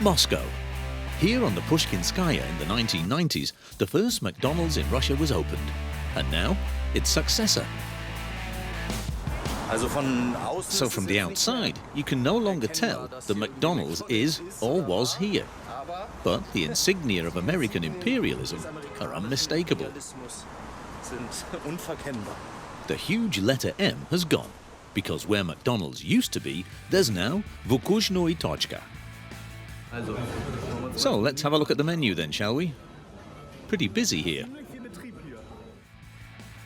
Moscow. Here on the Pushkinskaya in the 1990s, the first McDonald's in Russia was opened. And now, its successor. So from the outside, you can no longer tell that McDonald's is or was here. But the insignia of American imperialism are unmistakable. The huge letter M has gone, because where McDonald's used to be, there's now Vukuznoi Tochka. So let's have a look at the menu then, shall we? Pretty busy here.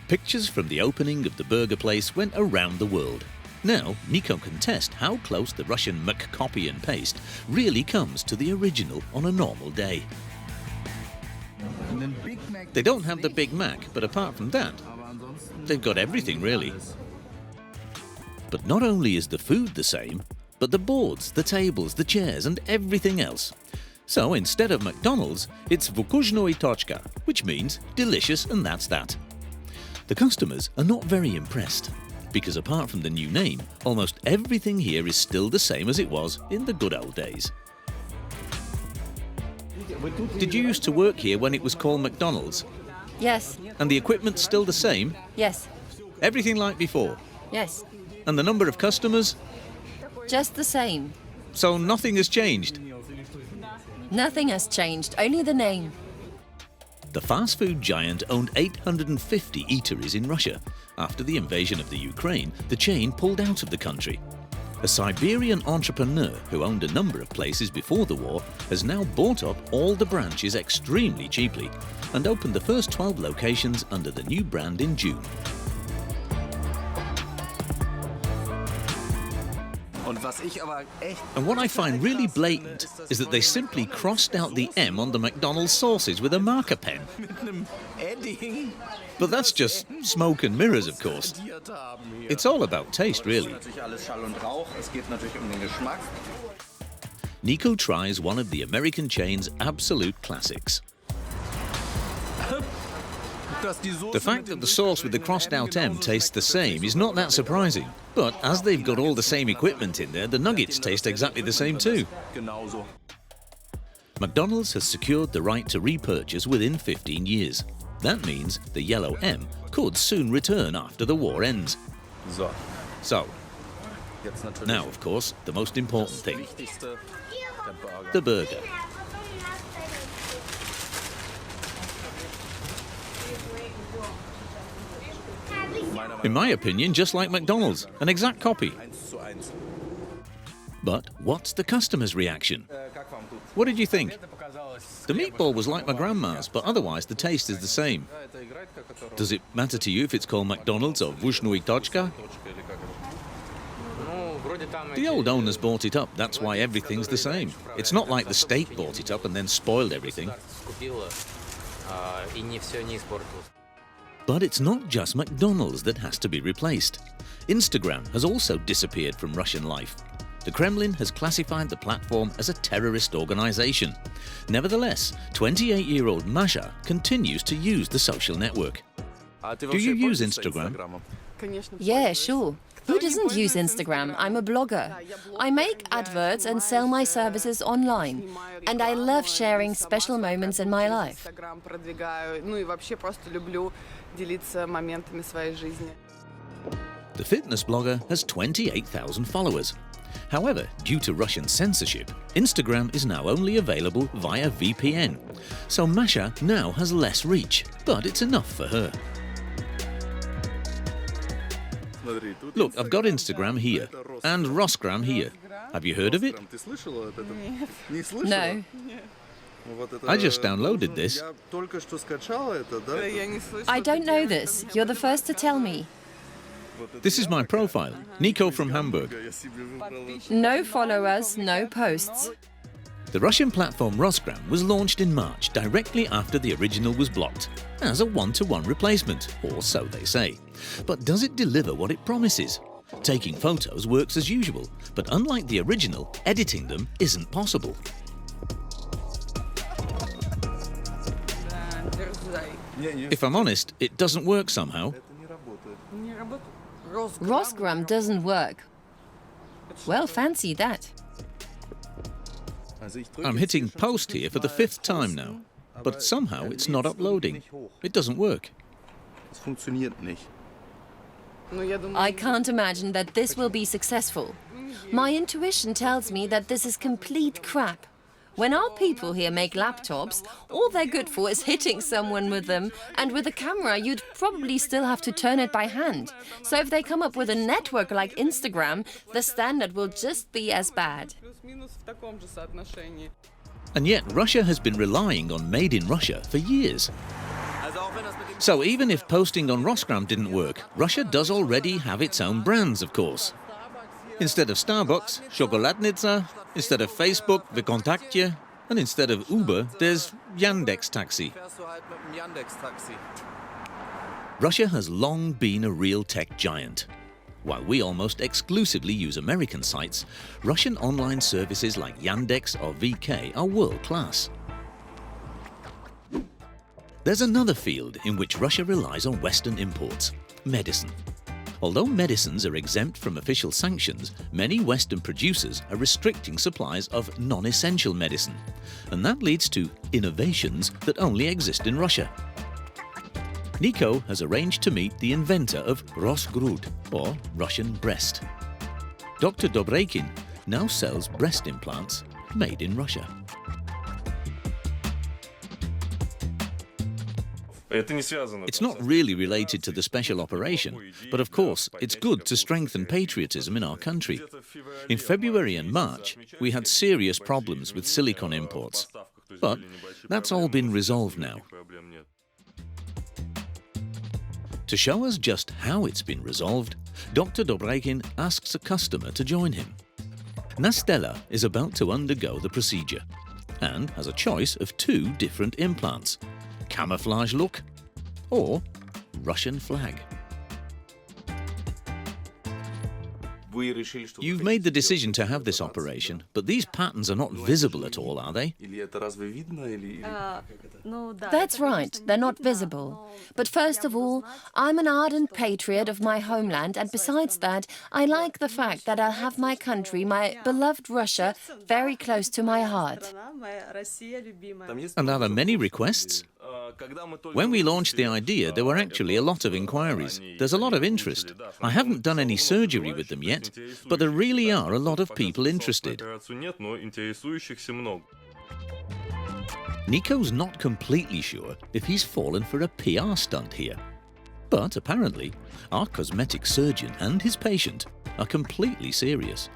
Pictures from the opening of the burger place went around the world. Now, Nico can test how close the Russian McCopy and paste really comes to the original on a normal day. They don't have the Big Mac, but apart from that, they've got everything really. But not only is the food the same, but the boards, the tables, the chairs and everything else. So instead of McDonald's, it's Vukuznoi Tochka, which means delicious and that's that. The customers are not very impressed, because apart from the new name, almost everything here is still the same as it was in the good old days. Did you used to work here when it was called McDonald's? Yes. And the equipment's still the same? Yes. Everything like before? Yes. And the number of customers? Just the same. So nothing has changed? Nothing has changed, only the name. The fast food giant owned 850 eateries in Russia. After the invasion of the Ukraine, the chain pulled out of the country. A Siberian entrepreneur who owned a number of places before the war has now bought up all the branches extremely cheaply and opened the first 12 locations under the new brand in June. And what I find really blatant is that they simply crossed out the M on the McDonald's sauces with a marker pen. But that's just smoke and mirrors, of course. It's all about taste, really. Nico tries one of the American chain's absolute classics. The fact that the sauce with the crossed out M tastes the same is not that surprising. But as they've got all the same equipment in there, the nuggets taste exactly the same too. McDonald's has secured the right to repurchase within 15 years. That means the yellow M could soon return after the war ends. So, now of course, the most important thing. The burger. In my opinion, just like McDonald's, an exact copy. But what's the customer's reaction? What did you think? The meatball was like my grandma's, but otherwise the taste is the same. Does it matter to you if it's called McDonald's or Vukuznoi Tochka? The old owners bought it up, that's why everything's the same. It's not like the state bought it up and then spoiled everything. But it's not just McDonald's that has to be replaced. Instagram has also disappeared from Russian life. The Kremlin has classified the platform as a terrorist organization. Nevertheless, 28-year-old Masha continues to use the social network. Do you use Instagram? Yeah, sure. Who doesn't use Instagram? I'm a blogger. I make adverts and sell my services online. And I love sharing special moments in my life. The fitness blogger has 28,000 followers. However, due to Russian censorship, Instagram is now only available via VPN. So Masha now has less reach, but it's enough for her. Look, I've got Instagram here and Rosgram here. Have you heard of it? No. I just downloaded this. I don't know this. You're the first to tell me. This is my profile, Nico from Hamburg. No followers, no posts. The Russian platform Rosgram was launched in March directly after the original was blocked, as a one-to-one replacement, or so they say. But does it deliver what it promises? Taking photos works as usual, but unlike the original, editing them isn't possible. If I'm honest, it doesn't work somehow. Rosgram doesn't work. Well, fancy that. I'm hitting post here for the 5th time now, but somehow it's not uploading. It doesn't work. I can't imagine that this will be successful. My intuition tells me that this is complete crap. When our people here make laptops, all they're good for is hitting someone with them, and with a camera you'd probably still have to turn it by hand. So if they come up with a network like Instagram, the standard will just be as bad. And yet Russia has been relying on Made in Russia for years. So even if posting on Rosgram didn't work, Russia does already have its own brands, of course. Instead of Starbucks, Shokoladnitsa, instead of Facebook, VKontakte, and instead of Uber, there's Yandex Taxi. Russia has long been a real tech giant. While we almost exclusively use American sites, Russian online services like Yandex or VK are world-class. There's another field in which Russia relies on Western imports: medicine. Although medicines are exempt from official sanctions, many Western producers are restricting supplies of non-essential medicine, and that leads to innovations that only exist in Russia. Nico has arranged to meet the inventor of Rosgrud, or Russian breast. Dr. Dobrykin now sells breast implants made in Russia. It's not really related to the special operation, but of course it's good to strengthen patriotism in our country. In February and March, we had serious problems with silicone imports, but that's all been resolved now. To show us just how it's been resolved, Dr. Dobrykin asks a customer to join him. Nastella is about to undergo the procedure and has a choice of 2 different implants: camouflage look or Russian flag. You've made the decision to have this operation, but these patterns are not visible at all, are they? That's right, they're not visible. But first of all, I'm an ardent patriot of my homeland, and besides that, I like the fact that I'll have my country, my beloved Russia, very close to my heart. And are there many requests? When we launched the idea, there were actually a lot of inquiries. There's a lot of interest. I haven't done any surgery with them yet, but there really are a lot of people interested. Nico's not completely sure if he's fallen for a PR stunt here. But apparently, our cosmetic surgeon and his patient are completely serious.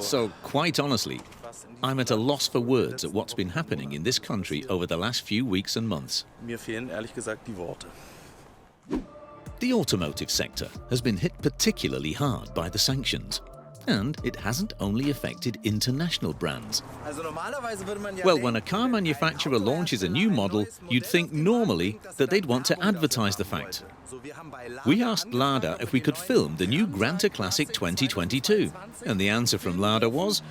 So, quite honestly, I'm at a loss for words at what's been happening in this country over the last few weeks and months. The automotive sector has been hit particularly hard by the sanctions. And it hasn't only affected international brands. Well, when a car manufacturer launches a new model, you'd think normally that they'd want to advertise the fact. We asked Lada if we could film the new Lada Classic 2022, and the answer from Lada was,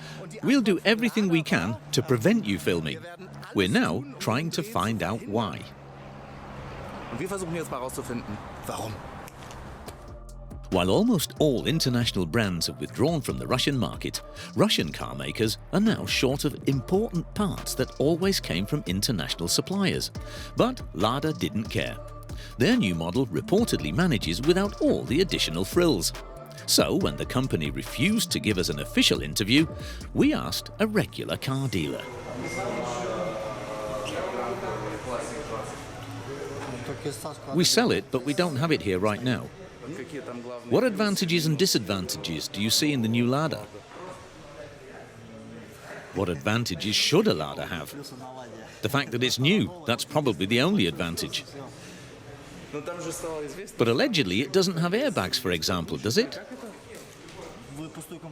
"We'll do everything we can to prevent you filming." We're now trying to find out why. While almost all international brands have withdrawn from the Russian market, Russian car makers are now short of important parts that always came from international suppliers. But Lada didn't care. Their new model reportedly manages without all the additional frills. So when the company refused to give us an official interview, we asked a regular car dealer. We sell it, but we don't have it here right now. What advantages and disadvantages do you see in the new Lada? What advantages should a Lada have? The fact that it's new, that's probably the only advantage. But allegedly it doesn't have airbags, for example, does it?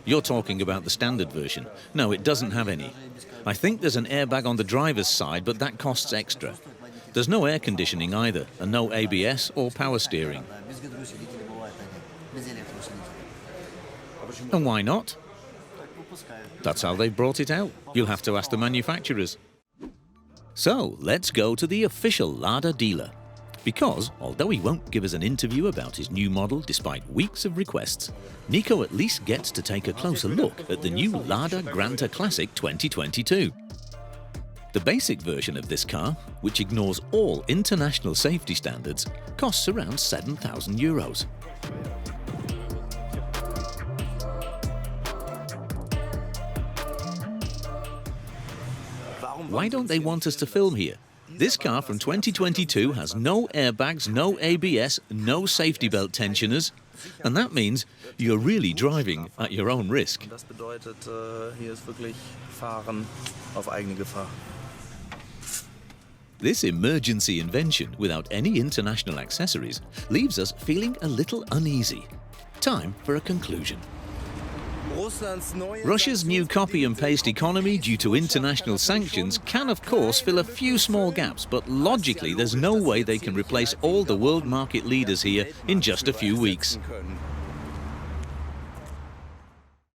You're talking about the standard version. No, it doesn't have any. I think there's an airbag on the driver's side, but that costs extra. There's no air conditioning either, and no ABS or power steering. And why not? That's how they've brought it out. You'll have to ask the manufacturers. So, let's go to the official Lada dealer. Because, although he won't give us an interview about his new model despite weeks of requests, Nico at least gets to take a closer look at the new Lada Classic 2022. The basic version of this car, which ignores all international safety standards, costs around €7,000. Why don't they want us to film here? This car from 2022 has no airbags, no ABS, no safety belt tensioners, and that means you're really driving at your own risk. Das bedeutet, hier ist wirklich Fahren auf eigene Gefahr. This emergency invention, without any international accessories, leaves us feeling a little uneasy. Time for a conclusion. Russia's new copy and paste economy due to international sanctions can of course fill a few small gaps, but logically there's no way they can replace all the world market leaders here in just a few weeks.